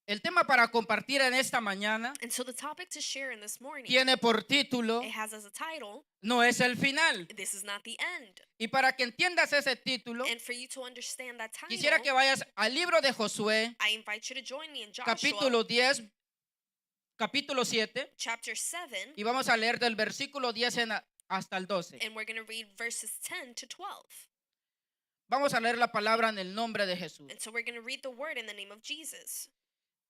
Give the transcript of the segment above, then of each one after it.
El tema para compartir en esta mañana And so the topic to share in this morning, tiene por título it has as a title, No es el final. This is Not the End. Y para que entiendas ese título, And for you to understand that title, quisiera que vayas al libro de Josué, I invite you to join me in Joshua capítulo 10, capítulo 7, chapter 7, y vamos a leer del versículo 10 hasta el 12. and we're going to read verses 10 to 12. Vamos a leer la palabra en el nombre de Jesús. And so we're going to read the word in the name of Jesus.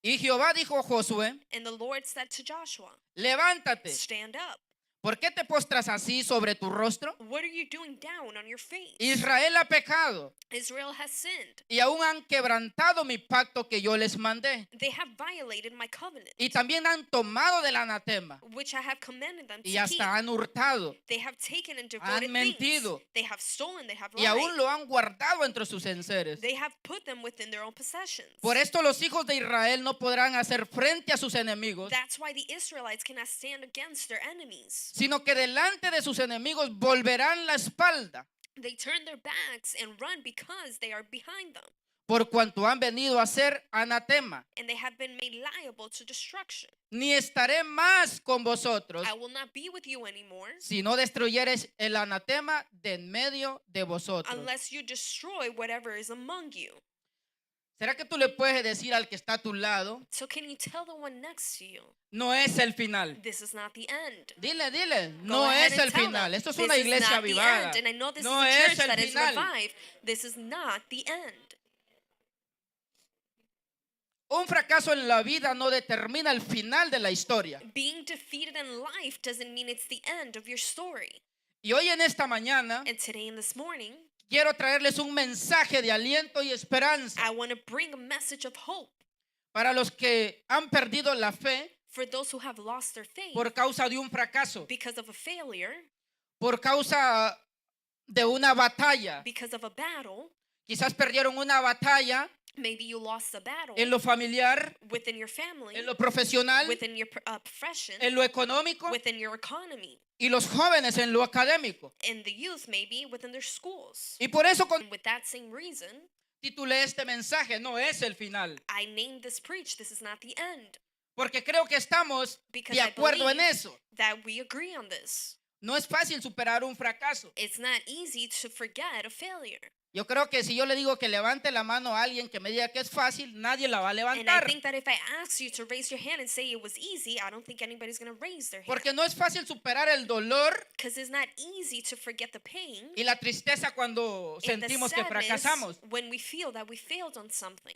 Y Jehová dijo a Josué, And the Lord said to Joshua, levántate, Stand up. ¿por qué te postras así sobre tu rostro? What are you doing down on your face? Israel ha pecado Israel has sinned. y aún han quebrantado mi pacto que yo les mandé. They have violated my covenant, Y también han tomado del anatema which I have commanded them to y keep. hasta han hurtado They have taken and han devoted mentido. things. They have stolen, they have y aún lied. lo han guardado entre sus enseres. They have put them within their own possessions. Por esto los hijos de Israel no podrán hacer frente a sus enemigos, That's why the Israelites cannot stand against their enemies. sino que delante de sus enemigos volverán la espalda, They turn their backs and run because they are behind them, por cuanto han venido a ser anatema. and they have been made liable to destruction. Ni estaré más con vosotros, I will not be with you anymore si no destruyeres el anatema de en medio de vosotros. unless you destroy whatever is among you. ¿Será que tú le puedes decir al que está a tu lado, So can you tell the one next to you, no es el final? this is not the end? Dile, Go no ahead es and el tell final. them, Esto es this una is iglesia not the avivada. end. And I know this No is a es church el that is final. revived. This is not the end. Un fracaso en la vida no determina el final de la historia. Being defeated in life doesn't mean it's the end of your story. Y hoy en esta mañana And today and this morning, quiero traerles un mensaje de aliento y esperanza I want to bring a message of hope para los que han perdido la fe for those who have lost their faith por causa de un fracaso, because of a failure, por causa de una batalla. because of a battle. Quizás perdieron una batalla Maybe you lost a battle en lo familiar, within your family, en lo profesional, within your profession, en lo económico within your economy, y los jóvenes en lo académico. and the youth maybe within their schools. Y por eso And with that same reason, titulé este mensaje, no es el final, I named this preach, This is not the end, porque creo que estamos because de I acuerdo en believe eso. that we agree on this. No es fácil superar un fracaso. It's not easy to forget a failure. Yo creo que si yo le digo que levante la mano a alguien que me diga que es fácil, nadie la va a And I levantar. think that if I ask you to raise your hand and say it was easy, I don't think anybody's going to raise their hand. Porque no es fácil superar el dolor Because it's not easy to forget the pain y la tristeza cuando and the sentimos que sadness fracasamos. when we feel that we failed on something.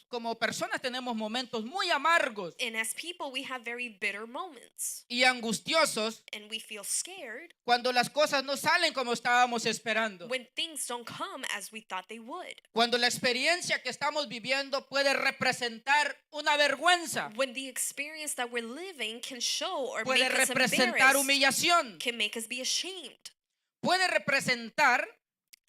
Como personas tenemos momentos muy amargos And as people, we have very bitter moments. y angustiosos And we feel scared cuando las cosas no salen como estábamos esperando. when things don't come as we thought they would. Cuando la experiencia que estamos viviendo puede representar una vergüenza, When the experience that we're living can show or puede make us representar embarrassed, humillación, can make us be ashamed. puede representar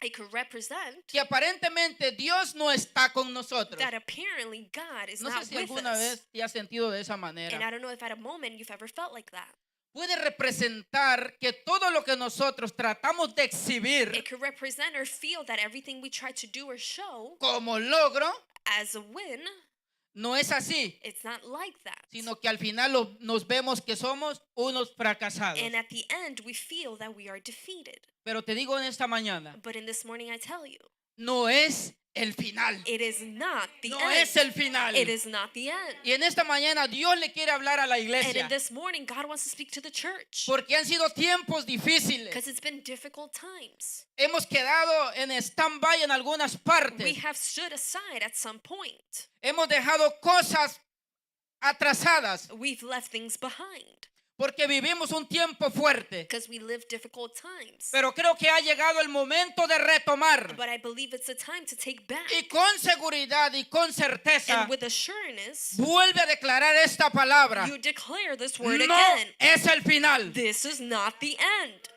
It could represent que aparentemente Dios no está con nosotros. that apparently God is No sé not si with alguna us. vez te has sentido de esa And manera. I don't know if at a moment you've ever felt like that. Puede representar que todo lo que nosotros tratamos de exhibir It could represent or feel that everything we try to do or show como logro as a win, no es así, it's not like that. sino que al final nos vemos que somos unos fracasados. And at the end, we feel that we are defeated. Pero te digo en esta mañana, But in this morning, I tell you, no es el final. it is not the No end. es el final. It is not the end. Y en esta mañana Dios le quiere hablar a la And iglesia in this morning, God wants to speak to the church porque han sido tiempos difíciles. because it's been difficult times. Hemos quedado en stand-by en algunas We partes. have stood aside at some point. Hemos dejado cosas atrasadas We've left things behind porque vivimos un tiempo fuerte. because we live difficult times. Pero creo que ha llegado el momento de retomar But I believe it's a time to take back. y con seguridad y con certeza And with assurance, vuelve a declarar esta palabra. you declare this word No again. es el final. This is not the end.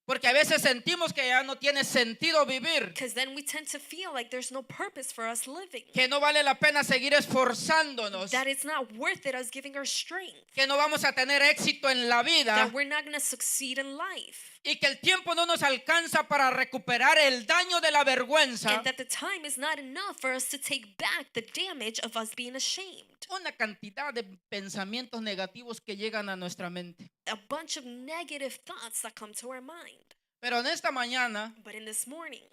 Porque a veces sentimos que ya no tiene sentido vivir, Because then we tend to feel like there's no purpose for us living. que no vale la pena seguir esforzándonos, That it's not worth it us giving our strength. que no vamos a tener éxito en la vida That we're not going to succeed in life. y que el tiempo no nos alcanza para recuperar el daño de la vergüenza, and that the time is not enough for us to take back the damage of us being ashamed. una cantidad de pensamientos negativos que llegan a nuestra mente. A bunch of negative thoughts that come to our mind. Pero en esta mañana But in this morning,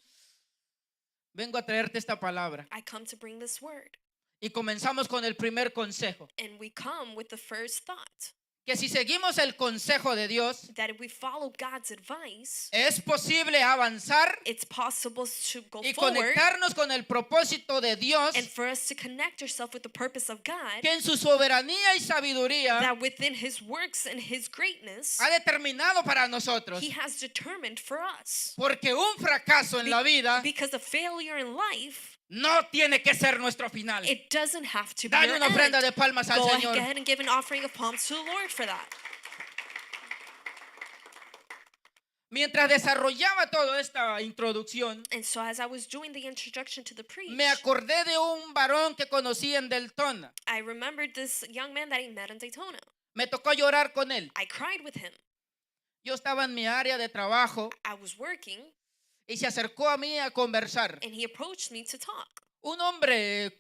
vengo a traerte esta palabra I come to bring this word. y comenzamos con el primer consejo, And we come with the first thought que si seguimos el consejo de Dios, that if we follow God's advice, es posible avanzar it's possible to go y forward conectarnos con el propósito de Dios, and for us to connect ourselves with the purpose of God, que en su soberanía y sabiduría that within His works and His greatness, ha determinado para nosotros. He has determined for us. Porque un fracaso en la vida Because a failure in life, no tiene que ser nuestro final. it doesn't have to be Dale your una ofrenda end. de palmas al Go Señor. ahead and give an offering of palms to the Lord for that. Mientras desarrollaba toda esta introducción, And so as I was doing the introduction to the preach, me acordé de un varón que conocí en Deltona. I remembered this young man that I met in Daytona. Me tocó llorar con él. I cried with him. Yo estaba en mi área de trabajo I was working, y se acercó a mí a conversar. and he approached me to talk. Un hombre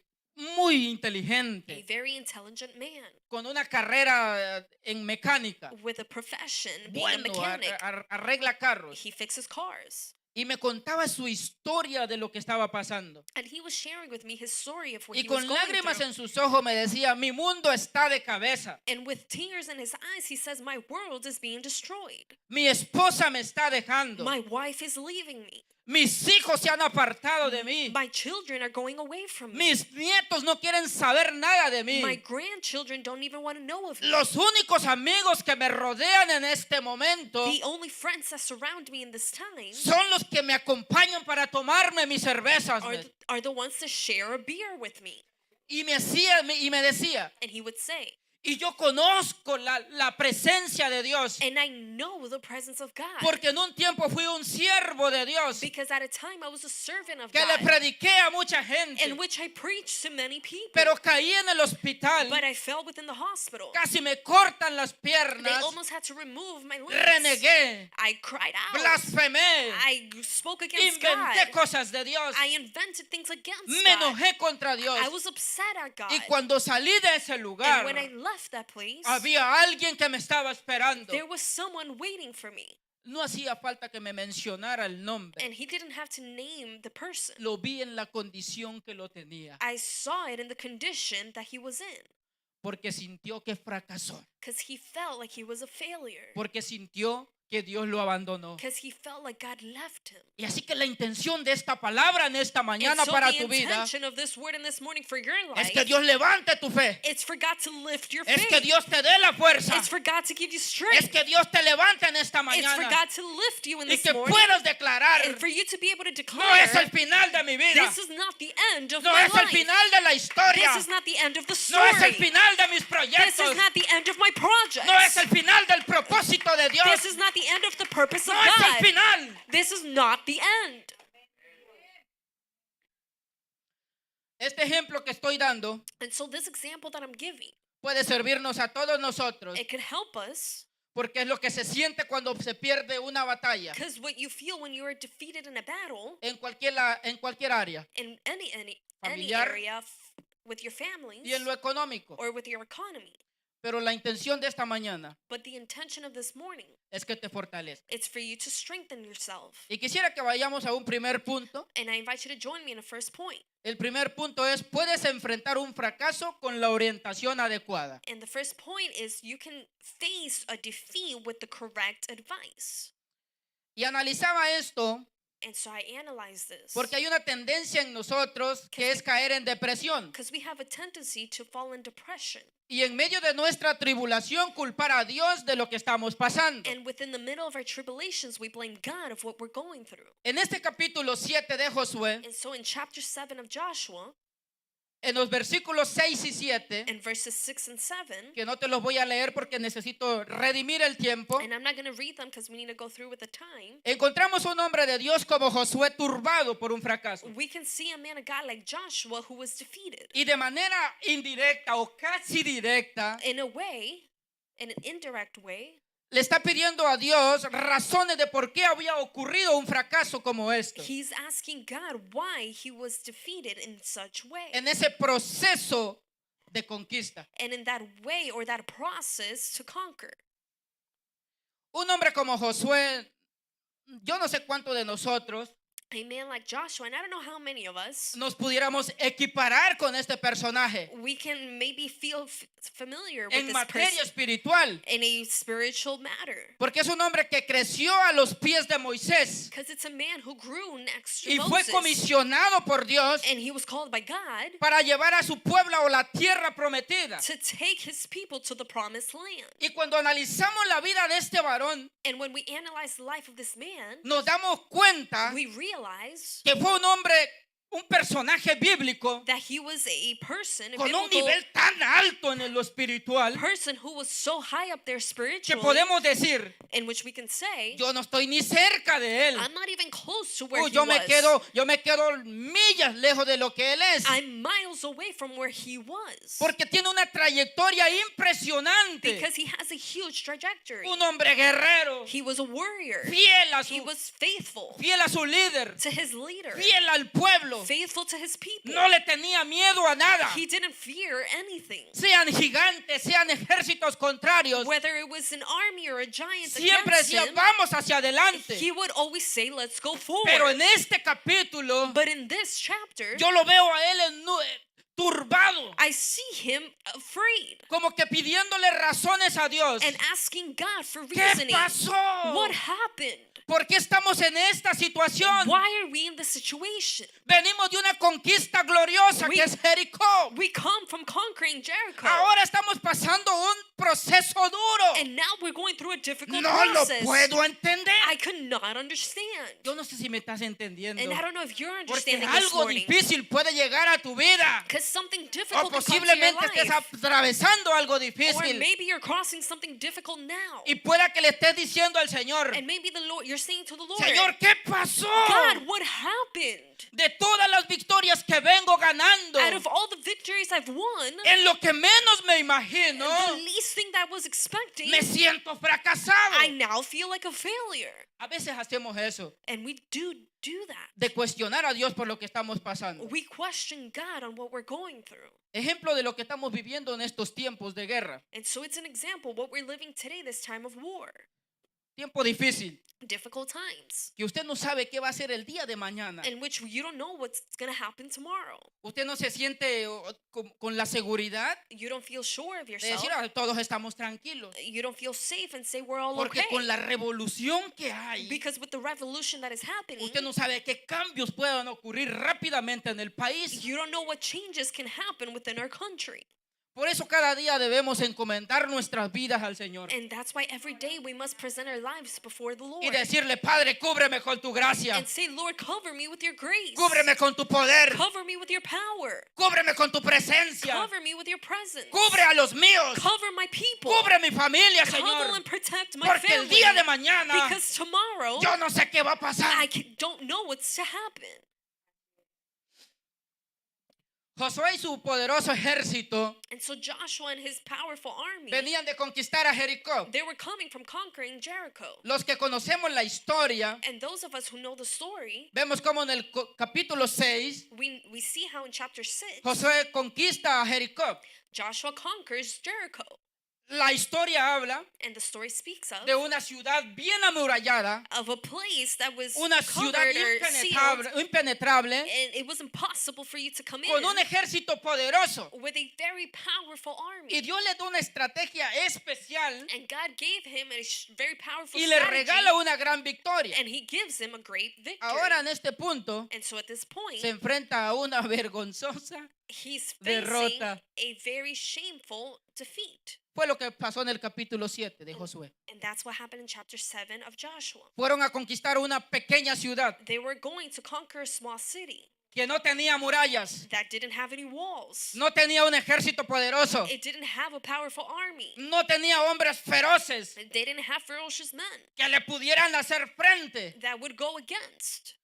muy A inteligente, very intelligent man con una carrera en mecánica. with a profession, being a Bueno, mechanic. arregla carros. He fixes cars. Y me contaba su historia de lo que estaba pasando. And he was sharing with me his story of what Y he was con going lágrimas through. en sus ojos me decía, mi mundo está de cabeza. And with tears in his eyes, he says, my world is being destroyed. Mi esposa me está dejando. My wife is leaving me. Mis hijos se han apartado de mí. My children are going away from me. Mis nietos no quieren saber nada de mí. My grandchildren don't even want to know of me. Los únicos amigos que me rodean en este momento The only friends that surround me in this time son los que me acompañan para tomarme mis cervezas. are the ones to share a beer with me. Y me decía, And he would say, y yo conozco la presencia de Dios, and I know the presence of God. porque en un tiempo fui un siervo de Dios Because at a time I was a servant of que le God, prediqué a mucha gente, in which I preached to many people. pero caí en el hospital, But I fell within the hospital. casi me cortan las They piernas, almost had to remove my limbs. renegué, I cried out. blasfemé, I spoke against inventé God. cosas de Dios, I invented things against me God. enojé contra Dios. I was upset at God. Y cuando salí de ese And lugar, when I left that place, había alguien que me estaba esperando. there was someone waiting for me. No hacía falta que me mencionara el nombre. And he didn't have to name the person. Lo vi en la condición que lo tenía, I saw it in the condition that he was in. porque sintió que fracasó, Because he felt like he was a failure. porque sintió que Dios lo abandonó. Because he felt like God left him. Y así que la intención de esta palabra en esta mañana And so para the tu vida intention of this word in this morning for your es life, que Dios levante tu fe, it's for God to lift your es faith. que Dios te dé la fuerza, It's for God to give you es strength. que Dios te levante en esta It's for mañana God to lift you in y this que morning. puedas declarar, And for you to be able to no es el declare, final de mi vida, this is not the end of no my es el life. final de la historia, This is not the end of the no es el story. final de mis This proyectos, is not the end of my project. no es el final del propósito de Dios, This is not the end of the purpose of no es el God. final. This is not the end. Este ejemplo que estoy dando And so this example that I'm giving, puede servirnos a todos nosotros, it could help us porque es lo que se siente cuando se pierde una batalla because what you feel when you are defeated in a battle en cualquier área, in any Familiar. area with your families y en lo económico. or with your economy. Pero la intención de esta mañana But the intention of this morning, es que te fortalezca. it's for you to strengthen yourself. Y quisiera que vayamos a un primer punto. And I invite you to join me in a first point. El primer punto es, puedes enfrentar un fracaso con la orientación adecuada. And the first point is you can face a defeat with the correct advice. Y analizaba esto And so I analyze this porque hay una tendencia en nosotros que es caer en depresión. because we have a tendency to fall in depression. Y en medio de nuestra tribulación culpar a Dios de lo que estamos pasando. And within the middle of our tribulations, we blame God of what we're going through. En este capítulo 7 de Josué, And so in chapter 7 of Joshua, en los versículos 6 y 7, in verses 6 and 7, que no te los voy a leer porque necesito redimir el tiempo, and I'm not going to read them because we need to go through with the time, encontramos un hombre de Dios como Josué turbado por un fracaso. we can see a man of God like Joshua who was defeated. Y de manera indirecta o casi directa, In a way, in an indirect way, le está pidiendo a Dios razones de por qué había ocurrido un fracaso como esto. He's asking God why he was defeated in such way. En ese proceso de conquista. And in that way or that process to conquer. Un hombre como Josué, yo no sé cuántos de nosotros A man like Joshua, and I don't know how many of us, nos pudiéramos equiparar con este personaje we can maybe feel familiar with en this materia person espiritual. in a spiritual matter. Porque es un hombre que creció a los pies de Moisés Because it's a man who grew next to y fue Moses. comisionado por Dios And he was called by God para llevar a su pueblo a la tierra prometida. to take his people to the promised land. Y cuando analizamos la vida de este varón, And when we analyze the life of this man, nos damos cuenta we realize que fue un hombre, un personaje bíblico that he was a person, a con un biblical nivel tan alto en lo espiritual person who was so high up there que spiritually, podemos decir, in which we can say, yo no estoy ni cerca de él. I'm not even close to where he Yo me was. quedo millas lejos de lo que él es. I'm miles away from where he was. Porque tiene una trayectoria impresionante. Because he has a huge trajectory. Un hombre guerrero, He was a warrior. fiel a He su, was faithful fiel a su líder, to his leader, fiel al pueblo. faithful to his people. No le tenía miedo a nada. He didn't fear anything. Sean gigantes, sean ejércitos contrarios. Whether it was an army or a giant Siempre against decía, him, vamos hacia adelante. he would always say, let's go forward. Pero en este capítulo, But in this chapter, yo lo veo a él turbado. I see him afraid Como que pidiéndole razones a Dios. and asking God for ¿Qué reasoning. pasó? What happened? ¿Por qué estamos en esta situación? Why are we in this situation? Venimos de una conquista gloriosa We- que es Jericó. We come from conquering Jericho. Ahora estamos pasando un proceso duro. And now we're going through a difficult No lo process. puedo entender. I could not understand. Yo no sé si me estás entendiendo. And I don't know if you're Porque understanding this algo morning. difícil puede llegar a tu vida. Because something O difficult can come to your posiblemente estés life. atravesando algo Or difícil. maybe you're crossing something difficult now. Y pueda que le estés diciendo al Señor, And maybe the Lord, you're saying to the Lord, Señor, ¿qué pasó? God, what happened? De todas las victorias que vengo ganando, Out of all the victories I've won, en lo que menos me imagino, the least thing that I was expecting, me siento fracasado. I now feel like a failure. A veces hacemos eso, And we do that. de cuestionar a Dios por lo que estamos pasando. We question God on what we're going through. Ejemplo de lo que estamos viviendo en estos tiempos de guerra. And so it's an example of what we're living today, this time of war. Tiempo difícil, Difficult times que usted no sabe qué va a ser el día de mañana. in which you don't know what's going to happen tomorrow. Usted no se siente con la seguridad You don't feel sure of de yourself. decir, "Ah, todos estamos tranquilos. You don't feel safe and say we're all Porque con okay. la revolución que hay, Because with the revolution that is happening, usted no sabe qué cambios puedan ocurrir rápidamente en el país. you don't know what changes can happen within our country. Por eso cada día debemos encomendar nuestras vidas al Señor And that's why every day we must present our lives before the Lord. y decirle, Padre, cúbreme con tu gracia, And say, Lord, cover me with your grace. cúbreme con tu poder, Cover me with your power. cúbreme con tu presencia, Cover me with your presence. cubre a los míos, Cover my people. cubre mi familia, Cover Señor, and protect my porque el family. día de mañana Because tomorrow, yo no sé qué va a pasar. don't know what's to happen. Josué y su poderoso ejército And so Joshua and his powerful army, venían de conquistar a Jericó. they were coming from conquering Jericho. Los que conocemos la historia, And those of us who know the story, vemos como en el capítulo 6, we see how in chapter 6, Josué conquista a Jericó. Joshua conquers Jericho. La historia habla And the story speaks of de una ciudad bien amurallada, a place that was una ciudad covered or sealed, impenetrable, and it was impossible for you to come con un in ejército poderoso. with a very powerful Y army. Dios le da una estrategia especial And God gave him a very powerful y le strategy, regala una gran victoria. and he gives him a great victory. Ahora en este punto And so at this point, se enfrenta a una vergonzosa. he's facing derrota. a very shameful defeat. Fue lo que pasó en el capítulo 7 de Josué. And that's what happened in chapter 7 of Joshua. Fueron a conquistar una pequeña ciudad They were going to conquer a small city que no tenía murallas, that didn't have any walls. no tenía un ejército poderoso, It didn't have a powerful army. no tenía hombres feroces They didn't have ferocious men que le pudieran hacer frente. that would go against.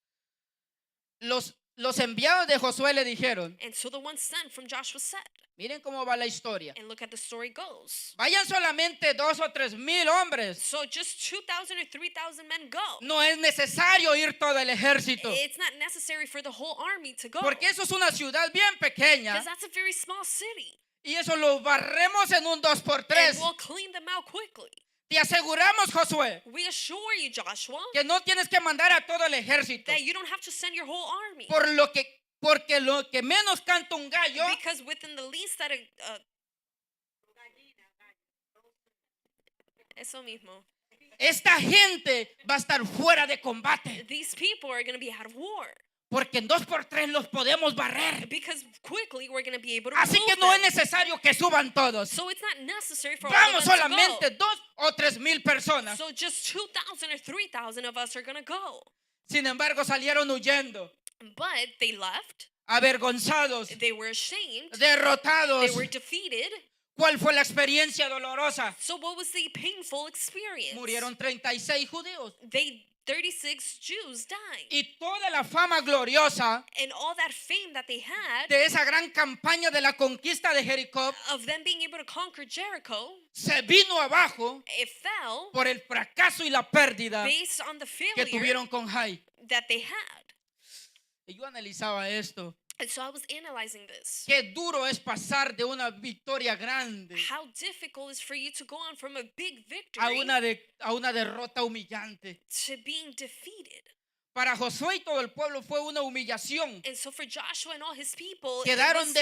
Los los enviados de Josué le dijeron, And so the one sent from Joshua said, miren cómo va la historia. and look at the story goes. Vayan solamente 2 o 3 mil hombres. So just 2,000 or 3,000 men go. No es necesario ir todo el ejército. It's not necessary for the whole army to go. Porque eso es una ciudad bien pequeña. Because that's a very small city. Y eso lo barremos en un 2x3. And we'll clean them out quickly. Te aseguramos, Josué, We assure you, Joshua, que no tienes que mandar a todo el ejército. that you don't have to send your whole army. Porque lo que menos canta un gallo Because within the least that eso mismo. esta gente va a estar fuera de combate. These people are going to be out of war. Porque en 2x3 los podemos barrer. Because quickly we're going to be able to Así que remove no es them. necesario que suban todos. So it's not necessary for all Vamos of them to solamente go. 2 o 3 mil personas. So just 2,000 or 3,000 of us are going to go. Sin embargo, salieron huyendo, But they left. avergonzados, They were ashamed. derrotados. They were defeated. ¿Cuál fue la experiencia dolorosa? So what was the painful experience? Murieron 36 judíos. 36 Jews died. Y toda la fama gloriosa And all that fame that they had de esa gran campaña de la conquista de Jericó of them being able to conquer Jericho, se vino abajo it fell por el fracaso y la pérdida based on the que failure tuvieron con Jai. that they had. Y yo analizaba esto. And so I was analyzing this. Qué duro es pasar de una victoria grande How difficult it is for you to go on from a big a victory una derrota humillante. to being defeated. Para Josué y todo el pueblo fue una humillación. And so for Joshua and all his people, Quedaron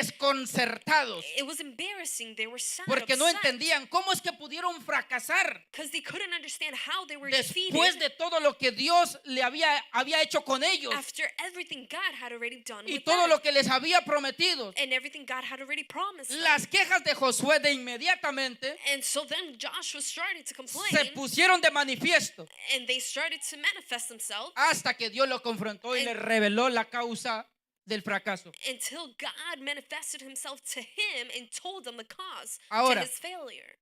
desconcertados it was embarrassing. They were sad, porque no entendían cómo es que pudieron fracasar because they couldn't understand how they were defeated después de todo lo que Dios le había hecho con ellos after everything God had already done y with todo them lo que les había prometido. and everything God had already promised them. Las quejas de Josué de inmediatamente And so then Joshua started to complain, se pusieron de manifiesto and they started to manifest themselves hasta que Dios lo confrontó y le reveló la causa del fracaso. until God manifested himself to him and told them the cause Ahora. to his failure.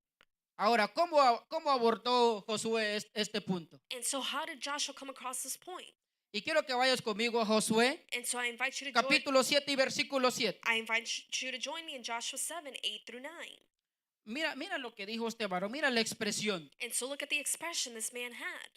Ahora, ¿cómo abordó Josué este punto? And so how did Joshua come across this point? Y quiero que vayas conmigo a Josué, And so I invite you to join, capítulo 7 y versículo 7. I invite you to join me in Joshua 7, 8 through 9. Mira lo que dijo este varón, mira la expresión. And so look at the expression this man had.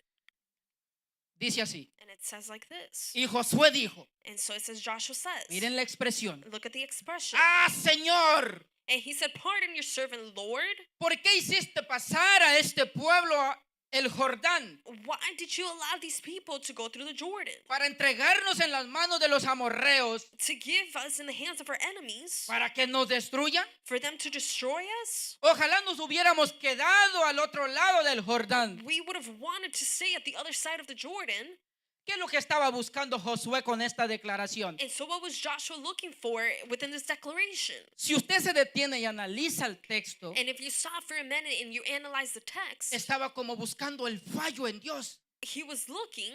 Dice así. And it says like this. Y Josué dijo, And so it says, Joshua says, miren la expresión. look at the expression. Ah, Señor, And he said, pardon your servant, Lord. ¿por qué hiciste pasar a este pueblo el Jordán Why did you allow these people to go through the Jordan? para entregarnos en las manos de los amorreos To give us in the hands of our enemies? para que nos destruyan? For them to destroy us? Ojalá nos hubiéramos quedado al otro lado del Jordán. We would have wanted to stay at the other side of the Jordan. ¿Qué es lo que estaba buscando Josué con esta declaración? And so what was Joshua looking for within this declaration? Si usted se detiene y analiza el texto, And if you stop for a minute and you analyze the text, estaba como buscando el fallo en Dios. he was looking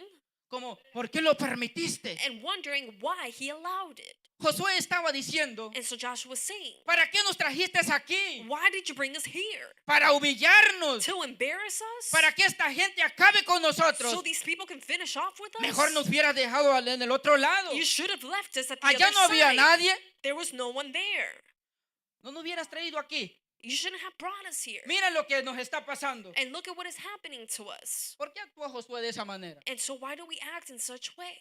Como, ¿por qué lo permitiste? and wondering why he allowed it. Josué estaba diciendo, And so Joshua was saying, ¿para qué nos trajiste aquí? why did you bring us here? Para humillarnos, To embarrass us? para que esta gente acabe con nosotros. So these people can finish off with us? Mejor nos hubieras dejado en el otro lado. You should have left us at the Allá other no había side. nadie. There was no one there. No nos hubieras traído aquí. You shouldn't have brought us here. Mira lo que nos está pasando. And look at what is happening to us. ¿Por qué actuó Josué de esa manera? And so why do we act in such way?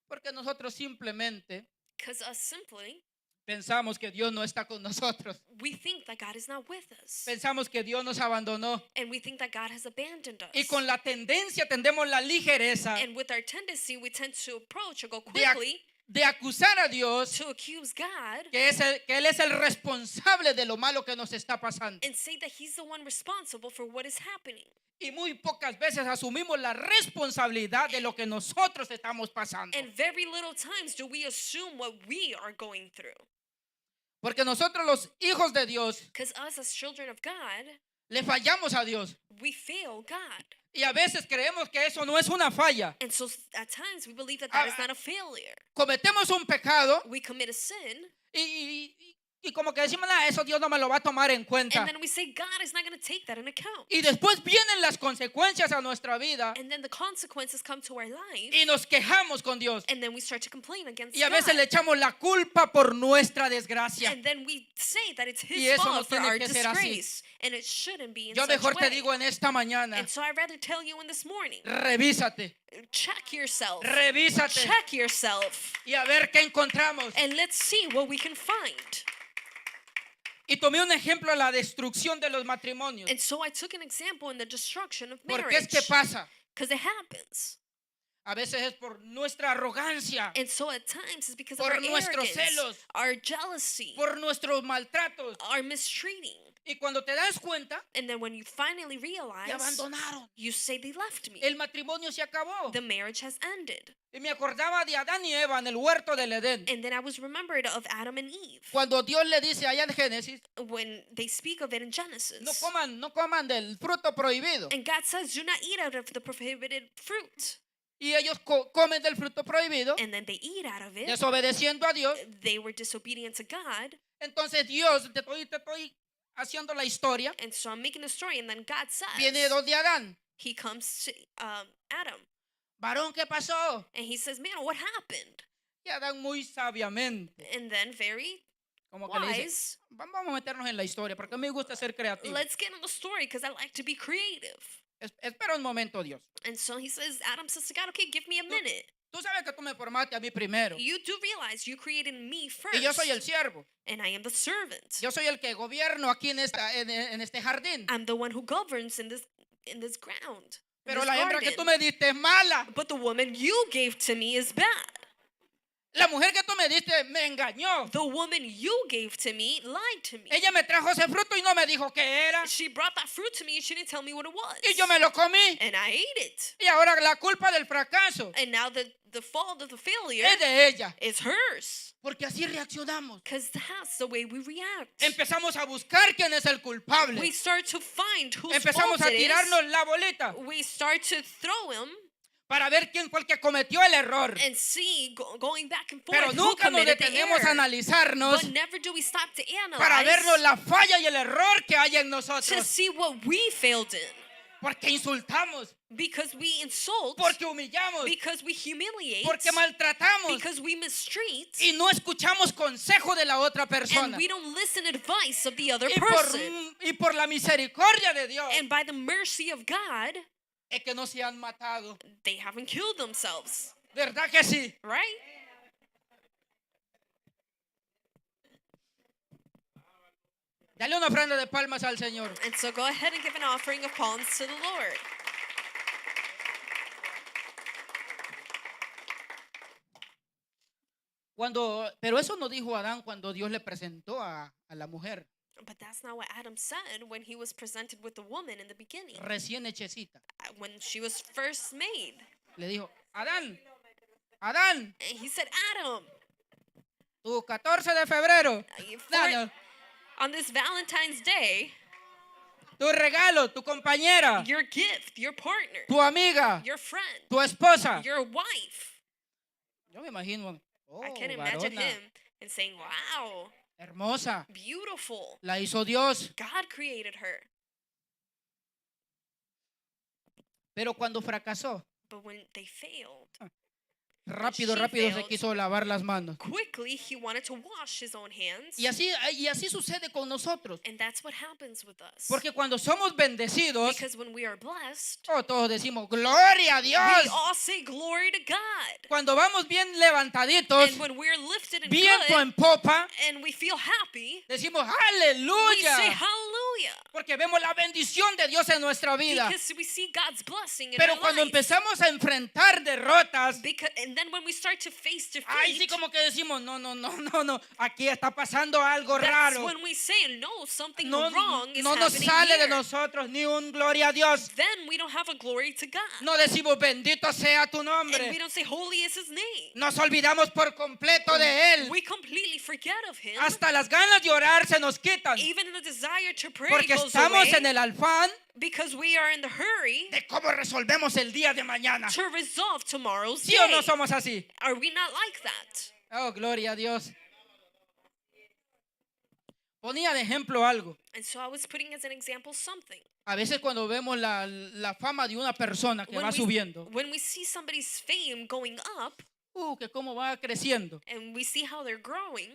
Porque nosotros simplemente Because us simply, pensamos que Dios no está con nosotros. we think that God is not with us. Pensamos que Dios nos abandonó. And we think that God has abandoned us. Y con la tendencia tendemos la ligereza And with our tendency, we tend to approach or go de, ac- quickly de acusar a Dios to accuse God que Él es el responsable de lo malo que nos está pasando. and say that He's the one responsible for what is happening. Y muy pocas veces asumimos la responsabilidad de lo que nosotros estamos pasando. And very little times do we assume what we are going through. Porque nosotros los hijos de Dios Because us as children of God, le fallamos a Dios. we fail God. Y a veces creemos que eso no es una falla. And so at times we believe that that is not a failure. Cometemos un pecado We commit a sin, y Y como que decimos, eso Dios no me lo va a tomar en cuenta. And then we say God is not going to take that into account. Y después vienen las consecuencias a nuestra vida And then the consequences come to our life. y nos quejamos con Dios. And then we start to complain against Y a veces God. le echamos la culpa por nuestra desgracia. And then we say that it's Y his eso no fault for tiene our que ser así. disgrace. And it shouldn't be in Yo such mejor a te way. digo en esta mañana, And so I'd rather tell you in this morning, revísate, check yourself. revísate Check yourself. y a ver qué encontramos. And let's see what we can find. Y tomé un ejemplo de la destrucción de los matrimonios. And so I took an example in the destruction of Porque marriage. es que pasa. Because it happens. A veces es por nuestra arrogancia, And so at times it's because Por of our nuestros arrogance, celos. our jealousy, por nuestros maltratos. our mistreating. Y cuando te das cuenta, And then when you finally te realize, abandonaron. you say they left me. El matrimonio se acabó. The marriage has ended. Y me acordaba de Adán y Eva en el huerto del Edén. And then I was remembered of Adam and Eve. Cuando Dios le dice allá en Génesis, When they speak of it in Genesis. no coman del fruto prohibido. And God says, do not eat out of the prohibited fruit. Y ellos comen del fruto prohibido, And then they eat out of it. desobedeciendo a Dios. They were disobedient to God. Entonces Dios, te estoy haciendo la historia, And so I'm making a story. And then God says, viene donde Adán. he comes to Adam. Varón, ¿qué pasó? And he says, man, what happened? Y Adán muy sabiamente, And then very como que le dice, wise, vamos a meternos en la historia, porque a mí me gusta ser creativo. let's get in the story because I like to be creative. Espera un momento, Dios. And so he says, Adam says to God, okay, give me a minute. Tú sabes que tú me formaste a mí primero. You do realize you created me first. Y yo soy el siervo. And I am the servant. Yo soy el que gobierno aquí en este jardín. I'm the one who governs in this ground. in Pero this la hembra que garden. tú me diste es mala. But the woman you gave to me is bad. La mujer que tú me diste me engañó. The woman you gave to me lied to me. Ella me trajo ese fruto y no me dijo qué era. She brought that fruit to me and she didn't tell me what it was. Y yo me lo comí. And I ate it. Y ahora la culpa del fracaso And now the fault of the failure es de ella. is hers. Porque así reaccionamos. Because that's the way we react. Empezamos a buscar quién es el culpable. We start to find whose Empezamos fault a it is. tirarnos la bolita We start to throw him para ver quién fue el que cometió el error. and see, going back and forth, Pero who nunca nos committed the detenemos a error. analizarnos But never do we stop to para vernos analyze la falla y el error que hay en to nosotros. see what we failed in. Porque insultamos, Because we insult, porque humillamos, because we humiliate, porque maltratamos because we mistreat, y no escuchamos consejo de la otra and persona. we don't listen advice of the other Y person. por la misericordia de Dios And by the mercy of God, es que no se han matado. they haven't killed themselves, ¿Verdad que sí? right? Dale una ofrenda de palmas al Señor. And so go ahead and give an offering of palms to the Lord. Pero eso no dijo Adán cuando Dios le presentó a la mujer But that's not what Adam said when he was presented with the woman in the beginning. recién hechecita. When she was first made. Le dijo, Adán, Adán, And he said, Adam, tu 14 de febrero, no, on this Valentine's Day, tu regalo, tu compañera, your gift, your partner, tu amiga, your friend, tu esposa. your wife. Yo me imagino, oh, I can imagine varona, him and saying, wow, hermosa, beautiful. la hizo Dios. God created her. Pero cuando fracasó, But when they failed, rápido she se failed. quiso lavar las manos. quickly he wanted to wash his own hands. Y así sucede con nosotros. And that's what happens with us. Porque cuando somos bendecidos, Because when we are blessed, todos decimos, gloria a we Dios. all say glory to God. Cuando vamos bien levantaditos, And when we're lifted and viento good, en popa, and we feel happy, decimos, we say aleluya. hallelujah. Porque vemos la bendición de Dios en nuestra vida. Because we see God's blessing in Pero our cuando life. empezamos a enfrentar derrotas, And then when we start to face defeat, ahí sí como que decimos, no, aquí está pasando algo that's raro. when we say, no, something No, wrong is no nos happening sale here. de nosotros ni un gloria a Dios. Then we don't have a glory to God. No decimos bendito sea tu And nombre. we don't say, holy is his name. Nos olvidamos por completo de Él. We completely forget of him. Hasta las ganas de orar se nos quitan. Even the desire to pray Porque goes estamos away en el afán because we are in the hurry de cómo resolvemos el día de mañana. to resolve tomorrow's ¿Sí o day. no somos así? Are we not like that? Oh, gloria a Dios. Ponía de ejemplo algo. And so I was putting as an example something. A veces cuando vemos la fama de una persona que va subiendo, When we see somebody's fame going up que cómo va creciendo, and we see how they're growing,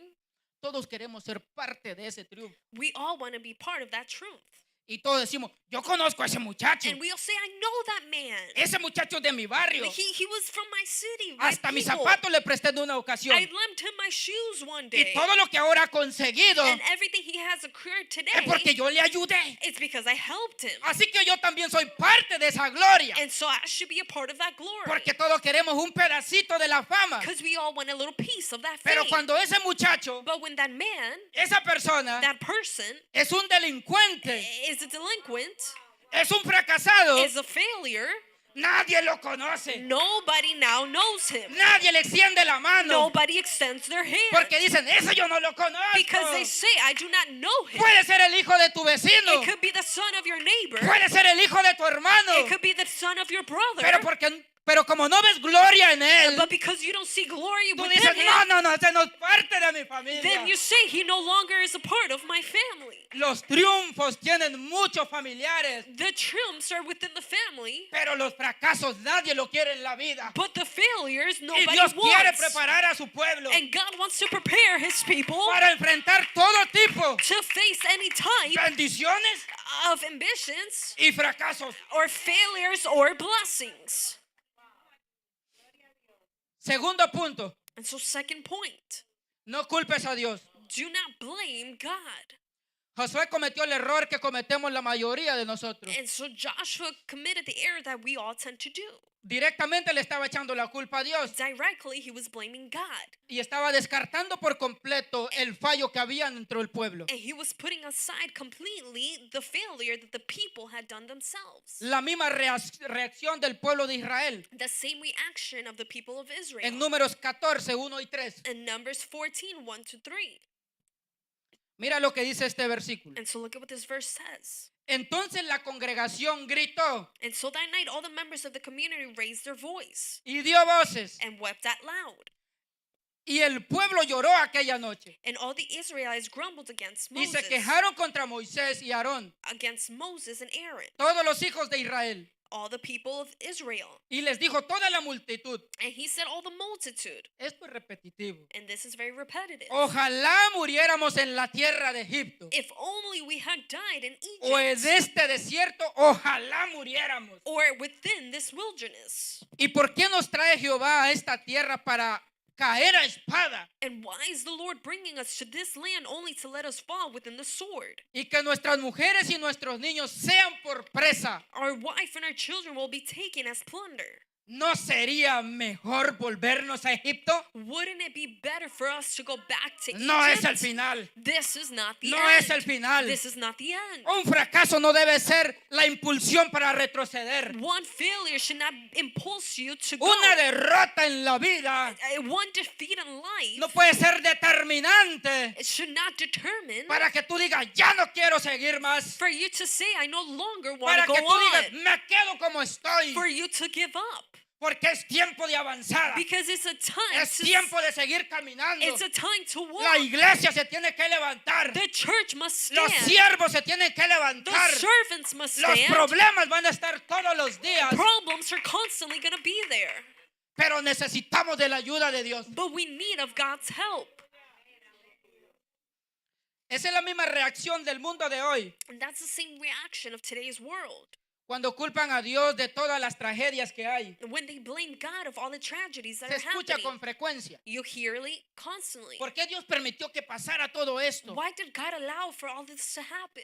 todos queremos ser parte de ese triunfo. we all want to be part of that truth. Y todos decimos, yo conozco a ese muchacho. And we all say, I know that man. Ese muchacho es de mi barrio. He was from my city. My Hasta mis people. zapatos le presté en una ocasión. I lent him my shoes one day. Y todo lo que ahora ha conseguido And everything he has occurred today, es porque yo le ayudé. it's because I helped him. Así que yo también soy parte de esa gloria. And so I should be a part of that glory. Porque todos queremos un pedacito de la fama. Because we all want a little piece of that fame. Pero cuando ese muchacho, But when that man, esa persona, that person, es un delincuente, is a delinquent, es un fracasado, is a failure, nadie lo conoce. nobody now knows him. Nadie le extiende la mano. Nobody extends their hand. Porque dicen, ese yo no lo Because they conozco. say, I do not know him. Puede ser el hijo de tu vecino. It could be the son of your neighbor. Puede ser el hijo de tu hermano. It could be the son of your brother. Pero como no ves gloria en él, But because you don't see glory tú within dices, him, no, ese no es parte de mi familia. then you say he no longer is a part of my family. Los triunfos tienen muchos familiares, The triumphs are within the family, pero los fracasos nadie lo quiere en la vida. but the failures Y nobody Dios quiere wants. preparar a su pueblo And God wants to prepare his people para enfrentar todo tipo to face any de type bendiciones of ambitions y fracasos. or failures or blessings. Segundo punto, And so, second point, no culpes a Dios. do not blame God. Josué cometió el error que cometemos la mayoría de nosotros. And so Joshua committed the error that we all tend to do. Directamente le estaba echando la culpa a Dios Directly, he was blaming God. y estaba descartando por completo el fallo que había dentro del pueblo. And he was putting aside completely the failure that the people had done themselves. La misma reacción del pueblo de Israel The same reaction of the people of Israel. en Números 14, 1 y 3. In Numbers 14, 1 to 3. Mira lo que dice este versículo. And so look at what this verse says. Entonces la congregación gritó And so that night all the members of the community raised their voice y dio voces, and wept out loud. y el pueblo lloró aquella noche And all the Israelites grumbled against y se Moses, quejaron contra Moisés y Aarón, against Moses and Aaron, todos los hijos de Israel, all the people of Israel. y les dijo toda la multitud. And he said all the multitude. Esto es repetitivo. And this is very repetitive. Ojalá muriéramos en la tierra de Egipto If only we had died in o en Egypt este desierto, ojalá muriéramos. or within this wilderness. ¿Y por qué nos trae Jehová a esta tierra para caer a espada And why is the Lord bringing us to this land only to let us fall within the sword? y que nuestras mujeres y nuestros niños sean por presa? Our wife and our children will be taken as plunder. ¿No sería mejor volvernos a Egipto? Wouldn't it be better for us to go back to No es el Egypt? final. This is not the No end. es el final. This is not the end. Un fracaso no debe ser la impulsión para retroceder. One failure should not impulse you to go. Una derrota en la vida One defeat in life, no puede ser determinante it should not determine para que tú digas, ya no quiero seguir más. for you to say, I no longer want Para to que go tú digas, on. me quedo como estoy. For you to give up. Porque es tiempo de avanzar. Because it's a time Es tiempo de seguir caminando. it's a time to La walk. iglesia se tiene que levantar. The church must Los stand. siervos se tienen que The levantar. servants must Los stand. problemas van a estar todos los días. Problems are constantly going to be there. Pero necesitamos de la ayuda de Dios. But we need of God's help. Esa es la misma reacción del mundo de hoy. And that's the same reaction of today's world. Cuando culpan a Dios de todas las tragedias que hay. When they blame God of all the tragedies that Se are escucha happening. con frecuencia. You hear it constantly. ¿Por qué Dios permitió que pasara todo esto? Why did God allow for all this to happen?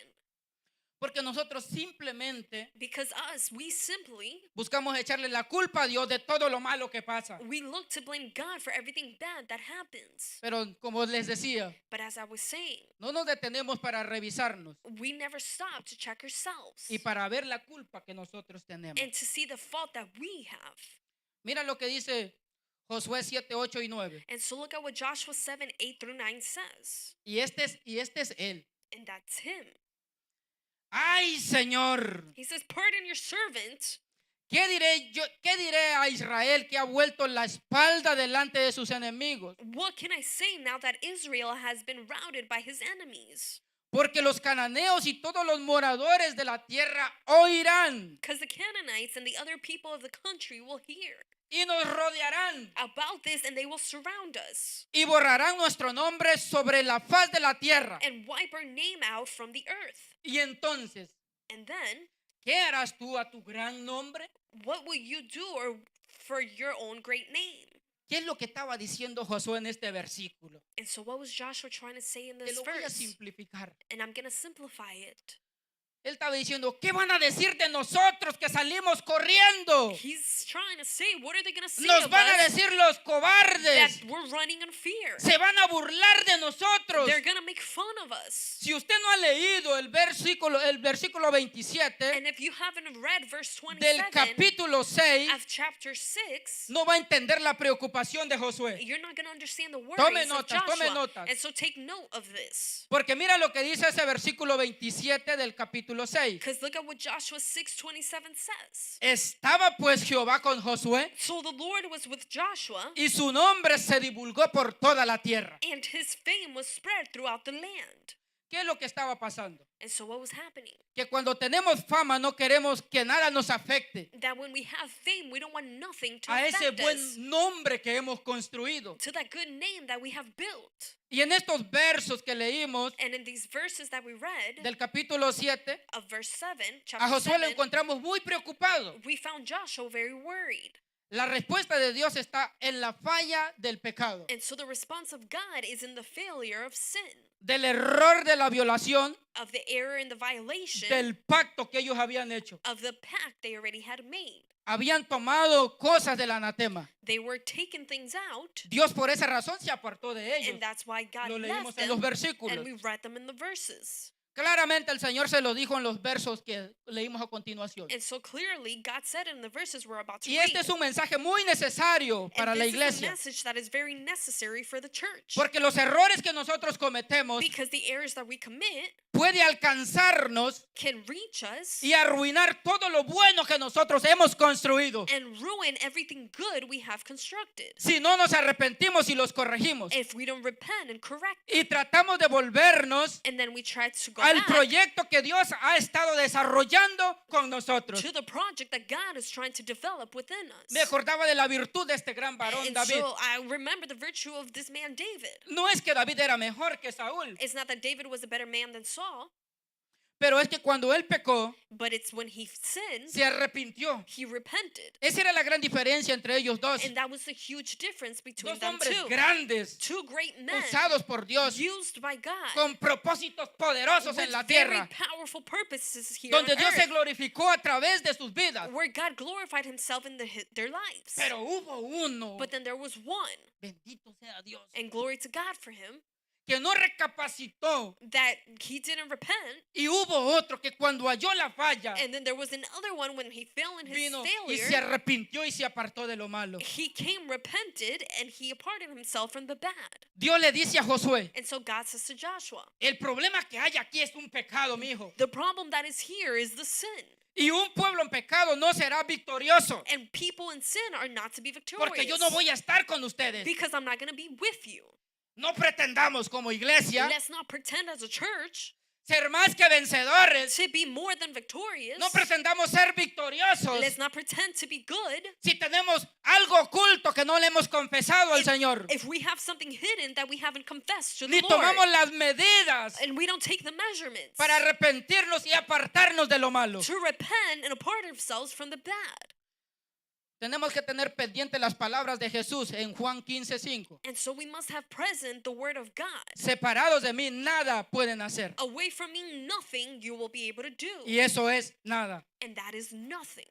Porque nosotros simplemente Because we simply, buscamos echarle la culpa a Dios de todo lo malo que pasa. we look to blame God for everything bad that happens. Pero como les decía, But as I was saying, no nos detenemos para revisarnos we never stop to check ourselves y para ver la culpa que nosotros tenemos. and to see the fault that we have. Mira lo que dice Josué 7, 8 y 9. And so look at what Joshua 7, 8 through 9 says. Y este es él. And that's him. Ay, Señor, He says, pardon your servant. ¿qué diré a Israel que ha vuelto la espalda delante de sus enemigos? What can I say now that Israel has been routed by his enemies? porque los cananeos y todos los moradores de la tierra oirán Because the Canaanites and the other people of the country will hear y nos rodearán about this, and they will surround us y borrarán nuestro nombre sobre la faz de la tierra. and wipe our name out from the earth. Y entonces, And then, ¿qué harás tú a tu gran nombre? what will you do or for your own great name? ¿Qué es lo que estaba diciendo Josué en este versículo? And so what was Joshua trying to say in Te this lo voy a verse? simplificar. And I'm going to simplify it. Él estaba diciendo, ¿qué van a decir de nosotros que salimos corriendo? He's trying to say, what are they going to say Nos of van a us decir los that cobardes. we're running in fear? Se van a burlar de nosotros. They're going to make fun of us. Si usted no ha leído el versículo 27 And if you haven't read verse del 27 capítulo 6, of chapter 6, no va a entender la preocupación de Josué. you're not going to understand the worries Tome of notas, tome Joshua. notas. And so take note of this. Porque mira lo que dice ese versículo 27 del capítulo 6. Because look at what Joshua 6:27 says. Estaba pues Jehová con Josué So the Lord was with Joshua, y su nombre se divulgó por toda la tierra. and his fame was spread throughout the land. ¿Qué es lo que estaba pasando? And so what was happening? Que cuando tenemos fama no queremos que nada nos afecte That when we have fame, we don't want nothing to a ese affect buen us, nombre que hemos construido. to that good name that we have built. Y en estos versos que leímos And in these verses that we read del capítulo 7, of verse 7, a chapter Josué lo 7, encontramos muy preocupado. we found Joshua very worried. La respuesta de Dios está en la falla del pecado, And so the response of God is in the failure of sin, del error de la violación of the error and the violation del pacto que ellos habían hecho. of the pact they already had made. Habían tomado cosas del anatema. They were taking things out, Dios por esa razón se apartó de ellos. and that's why God Lo leímos left en los them, versículos. and we read them in the verses. Claramente el Señor se lo dijo en los versos que leímos a continuación. And so clearly, God said it in the verses we're about to Y read. este es un mensaje muy necesario para And la this is a iglesia. message that is very necessary for the church. Porque los errores que nosotros cometemos Because the errors that we commit puede alcanzarnos can reach us y arruinar todo lo bueno que nosotros hemos construido. and ruin everything good we have constructed Si no nos arrepentimos y los corregimos. if we don't repent and correct. Y tratamos de volvernos And then we try to go al back proyecto que Dios ha estado desarrollando con nosotros. to the project that God is trying to develop within us. Me acordaba de la virtud de este gran varón And David. so I remember the virtue of this man David. No es que David era mejor que Saúl, It's not that David was a better man than Saul, pero es que cuando él pecó, but it's when he sinned, se arrepintió. he repented. Esa era la gran diferencia entre ellos dos. And that was the huge difference between Dos them hombres two. grandes, Two great men usados por Dios, used by God con propósitos poderosos en with la very tierra, powerful purposes here donde on Dios se earth, glorificó a través de sus vidas. where God glorified himself in their lives. Pero hubo uno, But then there was one, bendito sea Dios, and glory to God for him, que no recapacitó. that he didn't repent. Y hubo otro que cuando halló la falla, And then there was another one when he fell in his vino y se failure. arrepintió y se apartó de lo malo. He came repented and he aparted himself from the bad. Dios le dice a Josué, And so God says to Joshua, el problema que hay aquí es un pecado, mi hijo. the problem that is here is the sin. Y un pueblo en pecado no será victorioso, And people in sin are not to be porque yo victorious. no voy a estar con ustedes. Because I'm not going to be with you. No pretendamos como iglesia Let's not pretend as a church ser más que vencedores. to be more than victorious. No pretendamos ser victoriosos Let's not pretend to be good. si tenemos algo oculto que no le hemos confesado al Señor. If we have something hidden that we haven't confessed to the Ni Lord, tomamos las medidas and we don't take the measurements para arrepentirnos y apartarnos de lo malo. to repent and apart ourselves from the bad. Tenemos que tener pendiente las palabras de Jesús en Juan 15:5. And so we must have present the word of God. Separados de mí nada pueden hacer. Away from me, nothing you will be able to do. Y eso es nada. And that is nothing.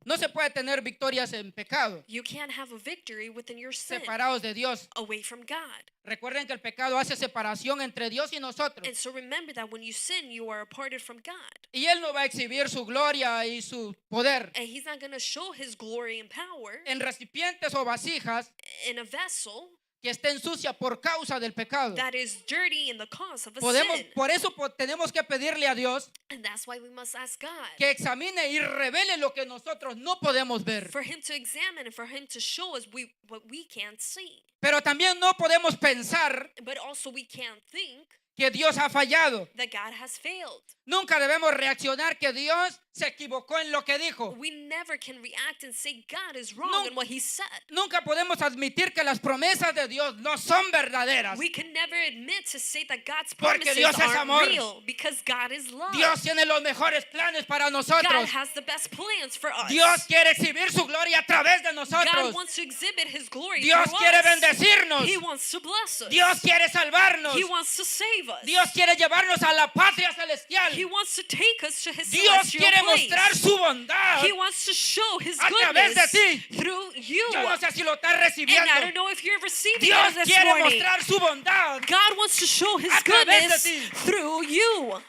No se puede tener victorias en pecado, You can't have a victory within your sin, separados de Dios. away from God. Recuerden que el pecado hace separación entre Dios y nosotros. And so remember that when you sin, you are aparted from God. Y Él no va a exhibir su gloria y su poder And he's not going to show his glory and power en recipientes o vasijas in a vessel que estén sucias por causa del pecado. that is dirty in the cause of a Podemos, sin. por eso tenemos que pedirle a Dios And that's why we must ask God que examine y revele lo que nosotros no podemos ver. for him to examine and for him to show us what we can't see. Pero también no podemos pensar But also we can't think que Dios ha fallado. that God has failed. Nunca debemos reaccionar que Dios se equivocó en lo que dijo. We never can react and say God is wrong No. in what he said. Nunca podemos admitir que las promesas de Dios no son verdaderas. We can never admit to say that God's Porque promises Dios es aren't amor. real because God is love. Dios tiene los mejores planes para God nosotros. has the best plans for us. Dios quiere exhibir su gloria a través de God nosotros. wants to exhibit his glory Dios through quiere us. bendecirnos. He wants to bless us. Dios quiere salvarnos. He wants to save us. Dios quiere llevarnos a la patria celestial. He wants to take us to his Dios celestial quiere place. mostrar su bondad. He wants to show his a través de goodness ti. through you. Yo no sé si lo estás And I recibiendo. don't know if you're receiving Dios it this quiere morning. mostrar su bondad. God wants to show his a través de goodness ti. through you.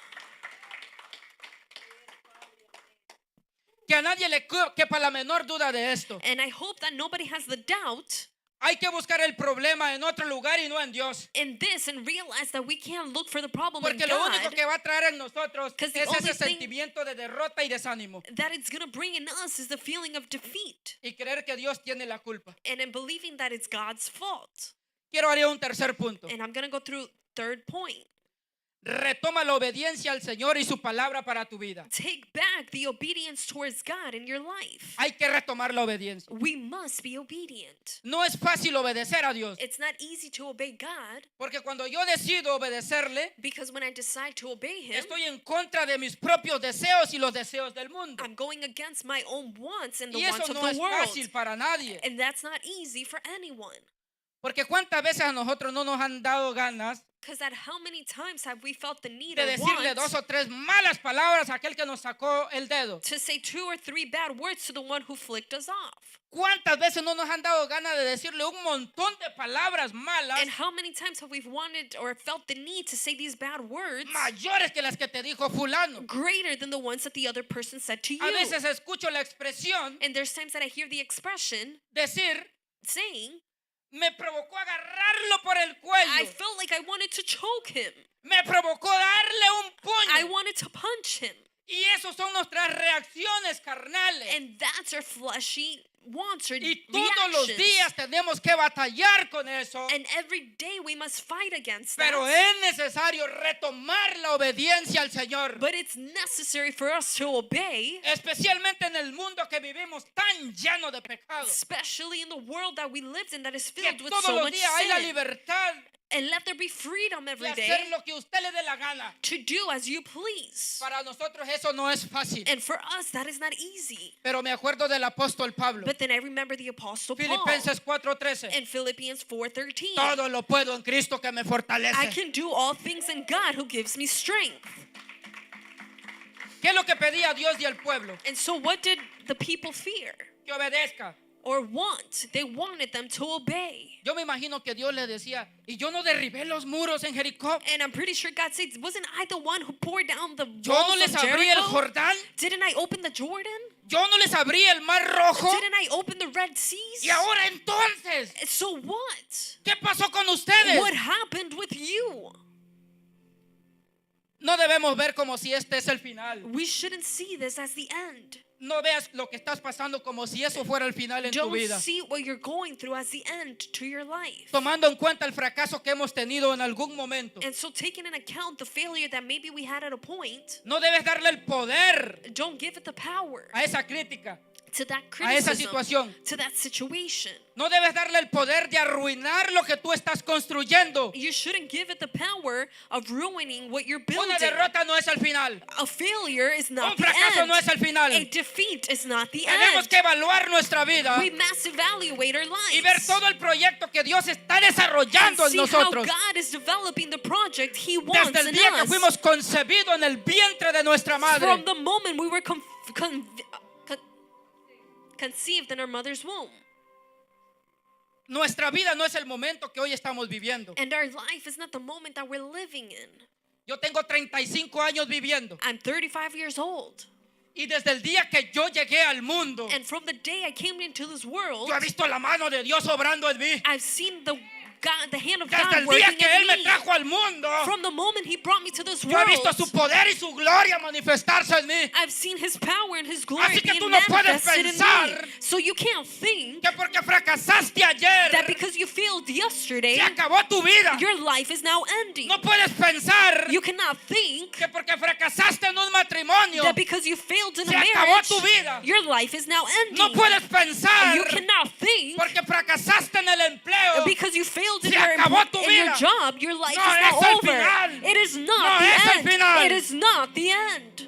Que a nadie le quepa la menor duda de esto. And I hope that nobody has the doubt Hay que buscar el problema en otro lugar y no en Dios. in this and realize that we can't look for the problem in Porque lo único God. que va a traer en nosotros 'Cause the es only ese thing- sentimiento de derrota y desánimo. That it's going to bring in us is the feeling of defeat Y creer que Dios tiene la culpa. and in believing that it's God's fault. Quiero hacer un tercer punto. And I'm going to go through third point. Retoma la obediencia al Señor y su palabra para tu vida. Take back the obedience towards God in your life. Hay que retomar la obediencia. We must be obedient. No es fácil obedecer a Dios. It's not easy to obey God Porque cuando yo decido obedecerle, because when I decide to obey him, estoy en contra de mis propios deseos y los deseos del mundo. I'm going against my own wants and the Y eso wants of no the es world. fácil para nadie. And that's not easy for anyone. Porque cuántas veces a nosotros no nos han dado ganas Because at how many times have we felt the need de or decirle want dos o tres malas palabras a aquel que nos sacó el dedo. to say 2 or 3 bad words to the one who flicked us off? ¿Cuántas veces no nos han dado ganas de decirle un montón de palabras malas And how many times have we wanted or felt the need to say these bad words mayores que las que te dijo fulano? greater than the ones that the other person said to A you? veces escucho la expresión And there's times that I hear the expression decir, saying, me provocó agarrarlo por el cuello. I felt like I wanted to choke him. Me provocó darle un I puño. wanted to punch him. Y esos son nuestras reacciones carnales. And that's our fleshy wants or Y todos los reactions. días tenemos que batallar con eso. And every day we must fight against Pero that. es necesario retomar la obediencia al Señor. But it's necessary for us to obey, Especialmente en el mundo que vivimos tan lleno de pecado. especially in the world that we lived in that is Que filled with todos so los much días hay la sin. libertad And let there be freedom de every hacer day lo que usted le dé la gana. to do as you please. Para nosotros eso no es fácil. And for us, that is not easy. Pero me acuerdo del apóstol Pablo. But then I remember the Apostle Paul Filipenses 4:13. in Philippians 4:13. Todo lo puedo en Cristo que me I fortalece. can do all things in God who gives me strength. ¿Qué es lo que pedía Dios y el pueblo? And so what did the people fear Que obedezca. or want? They wanted them to obey. Yo me imagino que Dios le decía, y yo no derribé los muros en Jericó. And I'm pretty sure God said, wasn't I the one who poured down the Yo no walls les of abrí el Jericho? Jordán. Didn't I open the Jordan? Yo no les abrí el mar rojo. Didn't I open the Red Seas? Y ahora entonces, So what? ¿qué pasó con ustedes? What happened with you? No debemos ver como si este es el final. We shouldn't see this as the end. No veas lo que estás pasando como si eso fuera el final en tu Don't vida. see what you're going through as the end to your life. Tomando en cuenta el fracaso que hemos tenido en algún momento. And so taking into account the failure that maybe we had at a point, No debes darle el poder don't give it the power a esa crítica, to that a esa criticism, situación. to that situation. No debes darle el poder de arruinar lo que tú estás construyendo. You shouldn't give it the power of ruining what you're Una building. derrota no es el final. A failure is Un not the fracaso end. no es el final. A defeat is not the Tenemos end. que evaluar nuestra vida We must evaluate our y ver lives todo el proyecto que Dios está and desarrollando en see how nosotros. God is developing the project He wants Desde el in día que us. fuimos concebidos en el vientre de nuestra madre. From the moment we were conceived in our mother's womb. Nuestra vida no es el momento que hoy estamos viviendo. And our life is not the moment that we're living in. Yo tengo 35 años viviendo. I'm 35 years old. Y desde el día que yo llegué al mundo, And from the day I came into this world, yo he visto la mano de Dios obrando en mí. I've seen the God, the hand of Desde God el día working que Él in me me. trajo al mundo, From the moment He brought me to this yo he visto su world, poder y su gloria manifestarse en mí. I've seen His power and His glory Así que being tú no puedes manifested in pensar me. So you can't think Que porque fracasaste ayer, that because you failed yesterday, se acabó tu vida. your life is now ending. No puedes pensar You cannot think que porque fracasaste en un matrimonio, that because you failed in a se acabó tu marriage, vida. your life is now ending. no puedes pensar You cannot think porque fracasaste en el empleo, because you failed in se your, acabó tu in your vida. job, your life No is es now el over. final. It is not No the es el end. final. It is not the end.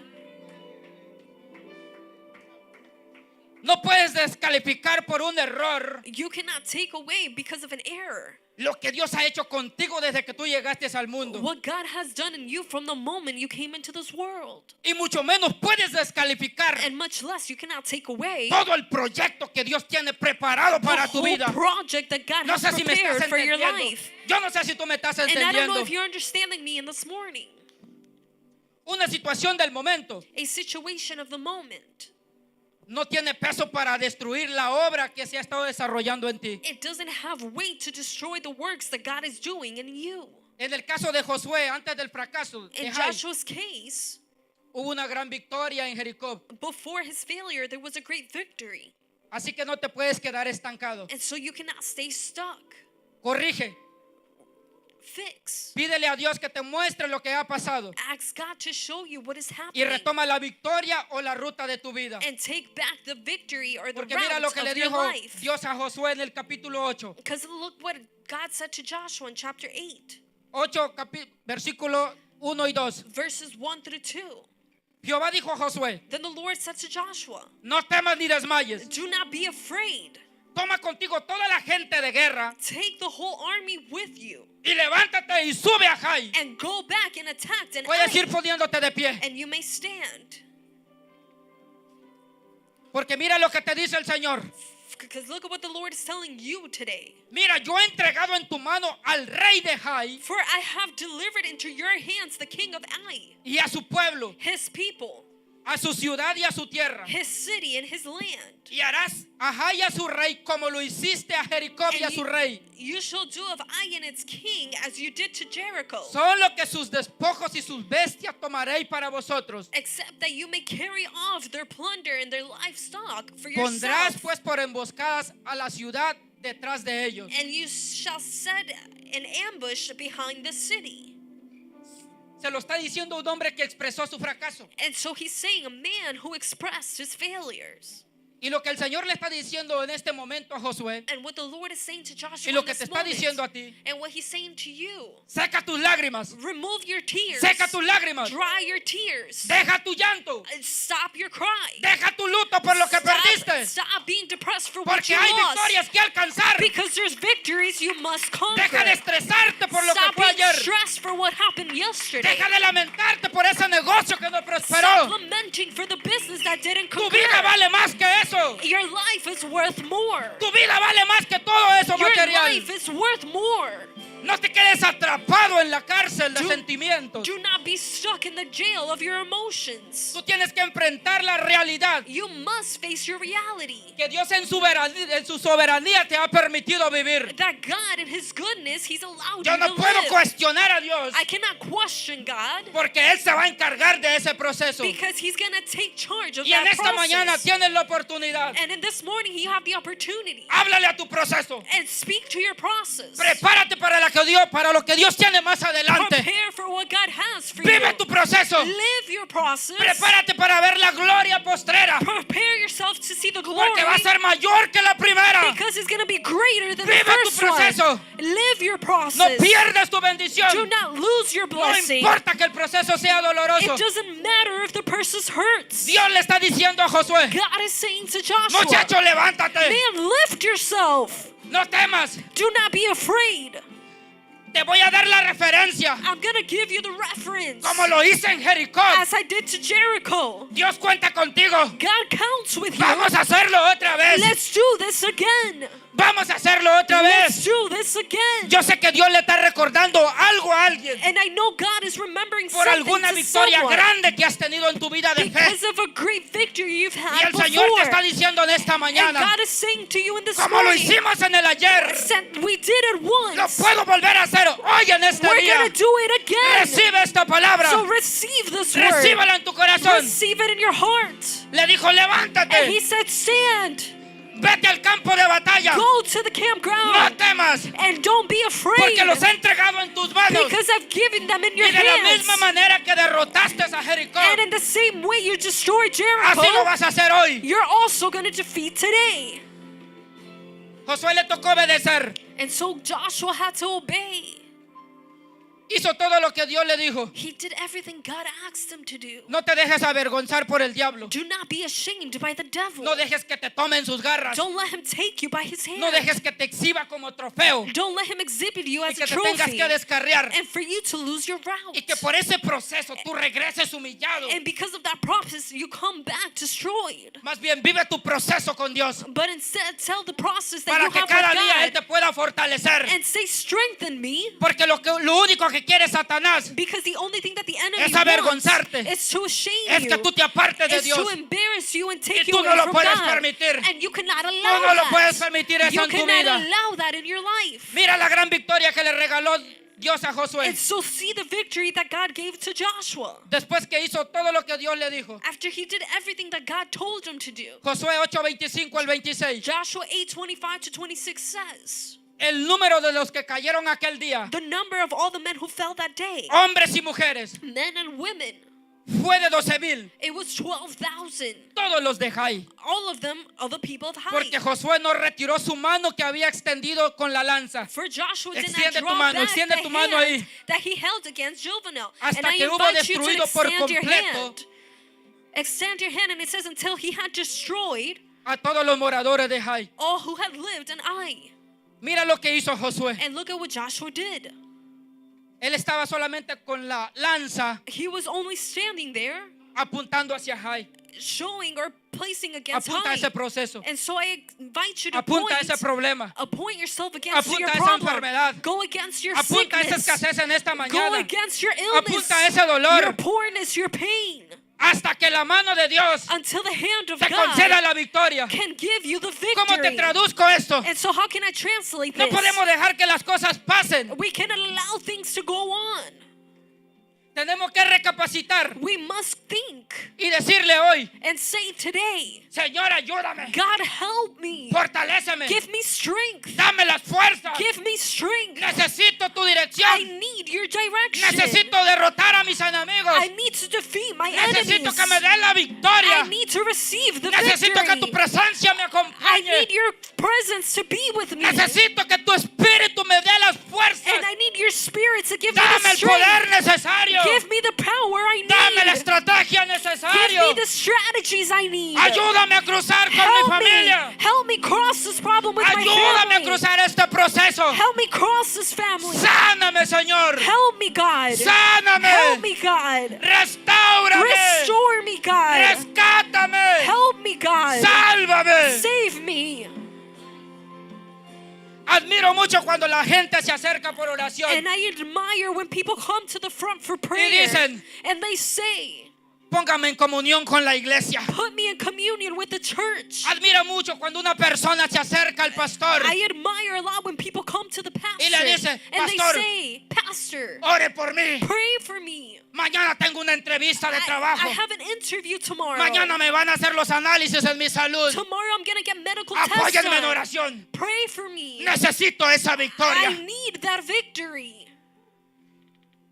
No puedes descalificar por un error You cannot take away because of an error lo que Dios ha hecho contigo desde que tú llegaste al mundo. what God has done in you from the moment you came into this world. Y mucho menos puedes descalificar And much less you cannot take away todo el proyecto que Dios tiene preparado the para tu whole vida. project that God No has sé si me estás prepared for your entendiendo. life. Yo no sé si tú me estás And I don't know entendiendo. if you're understanding me in this morning. Una situación del momento A situation of the moment. no tiene peso para destruir la obra que se ha estado desarrollando en ti. It doesn't have weight to destroy the works that God is doing in you. En el caso de Josué, antes del fracaso de In Jai, Joshua's case, hubo una gran victoria en Jericó. before his failure, there was a great victory. Así que no te puedes quedar estancado. And so you cannot stay stuck. Corrige. Fix. Pídele a Dios que te muestre lo que ha pasado Ask God to show you what is y happening. retoma la victoria o la ruta de tu vida. And take back the victory or the Porque mira lo route que le of your dijo life. Dios a Josué en el capítulo 8. Because look what God said to Joshua in chapter 8, 8, versículo 1 y 2. verses 1 through 2. Jehová dijo a Josué, Then the Lord said to Joshua, no temas ni desmayes. do not be afraid. Toma contigo toda la gente de guerra Take the whole army with you y levántate y sube a Jai. and go back and attack and Puedes ir Ai, poniéndote de pie. and you may stand. Porque mira lo que te dice el Señor. Because look at what the Lord is telling you today. Mira, yo he entregado en tu mano al rey de Jai For I have delivered into your hands the king of Ai, y a su pueblo, his people, a su ciudad y a su tierra. his city, and his land. Y harás a Jai y a su rey como lo hiciste a Jericó y a And su rey. you shall do of Ai and its king as you did to Jericho, Solo que sus despojos y sus bestias tomaréis para vosotros. except that you may carry off their plunder and their livestock for Pondrás yourself. pues por emboscadas a la ciudad detrás de ellos. And you shall set an ambush behind the city. Se lo está diciendo un hombre que expresó su fracaso. And so he's saying a man who expressed his failures. Y lo que el Señor le está diciendo en este momento a Josué, And what the Lord is saying to Joshua y lo in que this te está moment, diciendo a ti, and what he's saying to you, seca tus lágrimas, remove your tears, seca tus lágrimas, dry your tears, deja tu llanto, and stop your cry. deja tu luto por lo que perdiste, Stop being depressed for what porque you hay lost. victorias que alcanzar. Because there's victories you must conquer. Deja de estresarte por lo que Stop fue being ayer. stressed for what happened yesterday. Deja de lamentarte por ese negocio que no Stop prosperó. lamenting for the business that didn't Tu concur. vida vale más que eso. Your life is worth more. Tu vida vale más que todo eso Your material. life is worth more. No te quedes atrapado en la cárcel de sentimientos. Do not be stuck in the jail of your emotions. Tú tienes que enfrentar la realidad You must face your reality. que Dios en su soberanía te ha permitido vivir. That God in His goodness, He's allowed Yo you no to puedo live. cuestionar a Dios I cannot question God porque Él se va a encargar de ese proceso. because He's going to take charge of Y en that esta mañana process. tienes la oportunidad. And in this morning, you have the opportunity Háblale a tu proceso. and speak to your process. Prepárate para lo que Dios tiene más adelante. Prepare for what God has for Vive you. tu proceso. Live your process. Prepárate para ver la gloria postrera. Prepare yourself to see the glory Porque va a ser mayor que la primera. because it's going to be greater than Vive the tu first proceso. one. Live your No process. pierdas tu bendición. Do not lose your No blessing. importa que el proceso sea doloroso. It doesn't matter if the process hurts. Dios le está diciendo a Josué, God is saying to Joshua, muchacho, levántate. man, lift yourself. No temas. Do not be afraid. Te voy a dar la referencia. I'm going to give you the reference. Como lo hice en Jericó. As I did to Jericho. Dios cuenta contigo. God counts with you. Vamos a hacerlo otra vez. Let's do this again. Vamos a hacerlo otra Let's vez. do this again. Yo sé que Dios le está recordando algo a alguien. alguien And I know God is remembering por something alguna to victoria someone grande que has tenido en tu vida de fe. because of a great victory you've Y had el Señor te está before. diciendo en esta And mañana, God is saying to you in this como lo morning, hicimos en el ayer, we did it lo once. puedo volver a hacer hoy en este We're día. going to do it again. Recibe esta palabra, So receive this word. recíbela en tu corazón. Receive it in your heart. Le dijo, And levántate, he said, stand. vete al campo de batalla, Go to the no campground. temas, And don't be afraid. porque los he entregado en tus manos. Because I've given them in your Y de la hands. misma manera que derrotaste a Jericó, And in the same way you destroyed así lo Jericho, vas a hacer hoy. you're also going to defeat today. Josué le tocó obedecer. And so Joshua had to obey. Hizo todo lo que Dios le dijo. He did everything God asked him to do. No te dejes avergonzar por el diablo. Do not be ashamed by the devil. No dejes que te tomen sus garras. Don't let him take you by his hand. No dejes que te exhiba como trofeo Don't let him exhibit you y as que a te tengas trophy. que descarriar And for you to lose your route. y que por ese proceso tú regreses humillado. And because of that process, you come back destroyed. Más bien vive tu proceso con Dios But instead, tell the process that para you que have cada with día Él God te pueda fortalecer. and say, strengthen me. Porque lo único que quiere Satanás Because the only thing that the enemy es wants avergonzarte. is to shame Es you. que tú te apartes de Is Dios. to embarrass you and take Y you tú away no lo from puedes God. permitir. And you cannot Tú allow no lo that. puedes permitir eso You en tu cannot vida. allow that in your life. Mira la gran victoria que le regaló Dios a Josué. And so see the victory that God gave to Joshua. Después que hizo todo lo que Dios le dijo. After he did everything that God told him to do. Josué 8:25 al 26. Joshua 8:25 to 26 says, El número de los que cayeron aquel día, the number of all the men who fell that day, hombres y mujeres, men and women, fue de 12,000. it was 12,000. Todos los de Jai. All of them are the people of Hai. Porque Josué no retiró su mano que había extendido con la lanza. For Joshua did not Extiende tu draw mano, back extiende the tu mano hand ahí. that he held against Jovenel. Hasta And I que hubo invite you to destruido por extend your completo hand. Extend your hand, and it says until he had destroyed a todos los moradores de Jai. all who had lived in Ai. Mira lo que hizo Josué. And look at what Joshua did. Él estaba solamente con la lanza He was only standing there, apuntando hacia Jai. showing or placing against Apunta a Hai. ese proceso. And so I invite you to Apunta a ese problema. appoint yourself against Apunta your a esa problem. enfermedad. Go against your Apunta a esa sickness. escasez en esta Go mañana. against your illness. Apunta a ese dolor. Your poorness, your pain. Hasta que la mano de Dios Until the hand of te conceda God la victoria. can give you the ¿Cómo te victory. traduzco esto? And so how can I translate No this? podemos dejar que las cosas pasen. We cannot allow things to go on. Tenemos que recapacitar We must think y decirle hoy, and say today, Señor, ayúdame, God help me. fortaléceme, Give me strength. dame las fuerzas. Give me strength. Necesito tu I dirección. need your direction. Necesito derrotar a mis enemigos. I need to defeat my Necesito enemies. que me dé la victoria. I need to receive the Necesito que tu victory. presencia me I acompañe. need your presence to be with me. Necesito que tu espíritu me dé las fuerzas. And I need your spirit to give me Dame the el poder strength. necesario. Give me the power I Dame la need. estrategia Give me necesaria. the strategies I need. Ayúdame a cruzar con mi Help me. familia. Help me cross this problem with my Ayúdame a family. cruzar este proceso. Help me cross this family. Sáname, Señor. Help me, God. Sáname. Help me, God. Restáurame. Restore me, God. Rescátame. Help me, God. Sálvame. Save me. Admiro mucho cuando la gente se acerca por oración. And I admire when people come to the front for prayer. dicen, And they say, Póngame en comunión con la iglesia. put me in communion with the church. Admiro mucho cuando una persona se acerca al pastor. I admire a lot when people come to the pastor. Y le dice, and they "Pastor, say, Pastor, Ore por mí. pray for me. Mañana tengo una entrevista de trabajo. I have an interview tomorrow. Mañana me van a hacer los análisis en mi salud. Tomorrow I'm going to get medical tests Apóyenme en done. oración. Pray for me. Necesito esa I victoria. need that victory.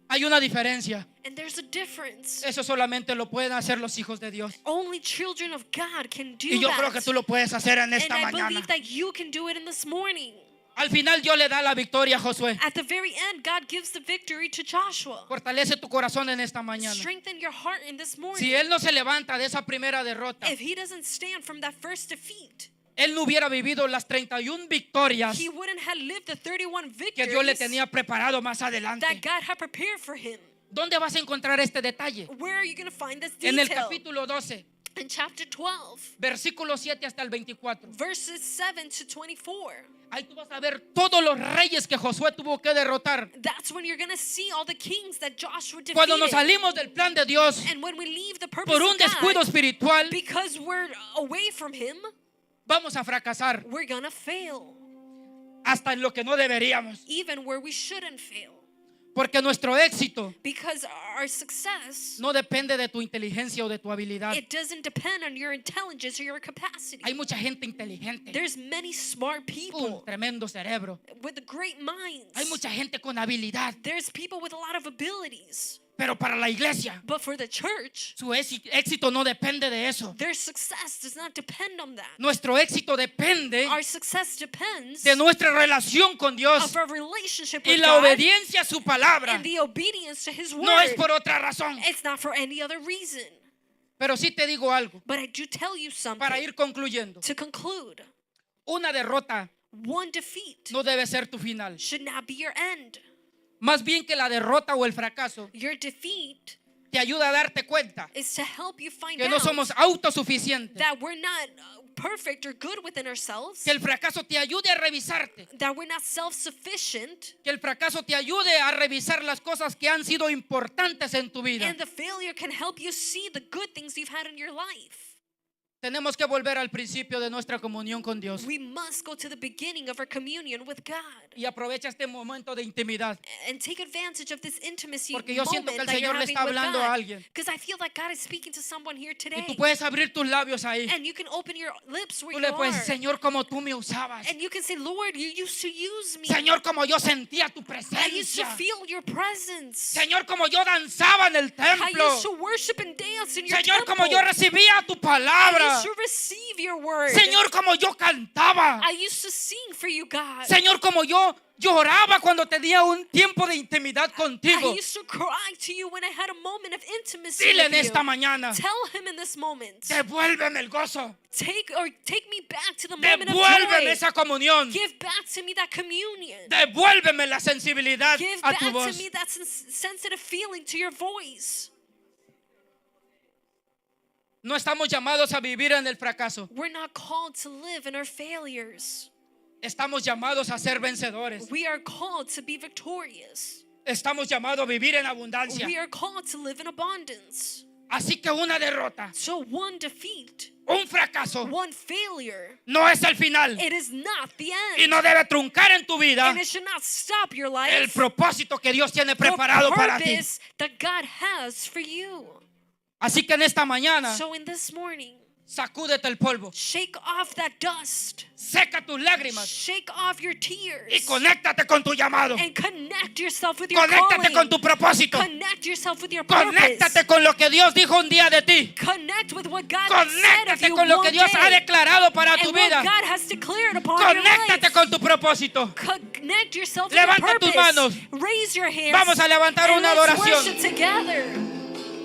Hay una diferencia. And there's a difference. Eso solamente lo pueden hacer los hijos de Dios. Only children of God can do Y yo that. creo que tú lo puedes hacer en esta and I mañana. believe that you can do it in this morning. Al final Dios le da la victoria a Josué. At the very end, God gives the victory to Joshua. Fortalece tu corazón en esta mañana. Strengthen your heart in this morning. Si él no se levanta de esa primera derrota, If he doesn't stand from that first defeat, él no hubiera vivido las 31 victorias he wouldn't have lived the 31 que Dios le victories tenía preparado más adelante. that God had prepared for him. ¿Dónde vas a encontrar este detalle? Where are you going to find this En el detail? capítulo 12, In chapter 12, versículo 7 hasta el 24. verses 7 to 24. Ahí tú vas a ver todos los reyes que Josué tuvo que derrotar. That's when you're going to see all the kings that Joshua defeated. Cuando nos salimos del plan de Dios And when we leave the purpose por un of God, descuido espiritual, because we're away from Him, vamos a fracasar we're going to fail. hasta en lo que no deberíamos. Even where we shouldn't fail. Porque nuestro éxito Because our success, no depende de tu inteligencia o de tu habilidad. it doesn't depend on your intelligence or your capacity. Hay mucha gente inteligente, There's many smart un people tremendo cerebro. with great minds. Hay mucha gente con habilidad, There's people with a lot of abilities. pero para la iglesia But for the church, su éxito no depende de eso. their success does not depend on that. Nuestro éxito depende Our success depends de nuestra relación con Dios of our relationship y with la God obediencia a su palabra. and the obedience to His word. No es por otra razón. It's not for any other reason. Pero sí te digo algo But I do tell you something para ir concluyendo. to conclude. Una derrota One defeat no debe ser tu final. should not be your end. Más bien que la derrota o el fracaso Your defeat te ayuda a darte cuenta is to help you find que no out somos autosuficientes. that we're not perfect or good within ourselves, Que el fracaso te ayude a revisarte. that we're not self-sufficient, Que el fracaso te ayude a revisar las cosas que han sido importantes en tu vida. and the failure can help you see the good things you've had in your life. Tenemos que volver al principio de nuestra comunión con Dios. We must go to the beginning of our communion with God Y aprovecha este momento de intimidad. and take advantage of this intimacy Porque yo siento moment que el that you're Señor le having está with hablando a God. alguien. Because I feel like God is speaking to someone here Y today. tú puedes abrir tus labios ahí. And you can open your lips where Tú you le puedes, are. Señor, como tú me usabas. And you can say, Lord, you used to use me. Señor, como yo sentía tu I used to presencia. feel your presence. Señor, como yo danzaba en el I templo. used to worship and dance in your Señor, temple. como yo recibía tu I palabra. used to receive your word. Señor, como yo cantaba. I used to sing for you, God. Señor, como yo lloraba cuando tenía un tiempo de intimidad I contigo. used to cry to you when I had a moment of intimacy Dile en with esta you. mañana, Tell him in this moment. devuélveme el gozo. Take me back to the moment of Devuélveme joy. esa comunión. Give back to me that communion. Devuélveme la sensibilidad Give a back tu to voz. me that sensitive feeling to your voice. No estamos llamados a vivir en el fracaso. We're not called to live in our failures. Estamos llamados a ser vencedores. We are called to be victorious. Estamos llamados a vivir en abundancia. We are called to live in abundance. Así que una derrota, So one defeat, un fracaso, one failure, no es el final. it is not the Y end. no debe truncar en tu vida And it should not stop your el life. propósito que Dios tiene The preparado para ti. purpose that God has for you. Así que en esta mañana, So in this morning, sacúdete el polvo, shake off that dust. seca tus lágrimas Shake off your tears. y conéctate con tu llamado. And connect yourself with your Conéctate calling. con tu propósito. Connect yourself with your purpose. Conéctate con lo que Dios dijo un día de ti. Connect with what God has said of Conéctate you con lo one que Dios ha day. declarado para And tu what vida. God has declared upon your Conéctate life. con tu propósito. Connect yourself Levanta with tus your manos. purpose. Raise your hands. Vamos a levantar and una let's adoración. worship together.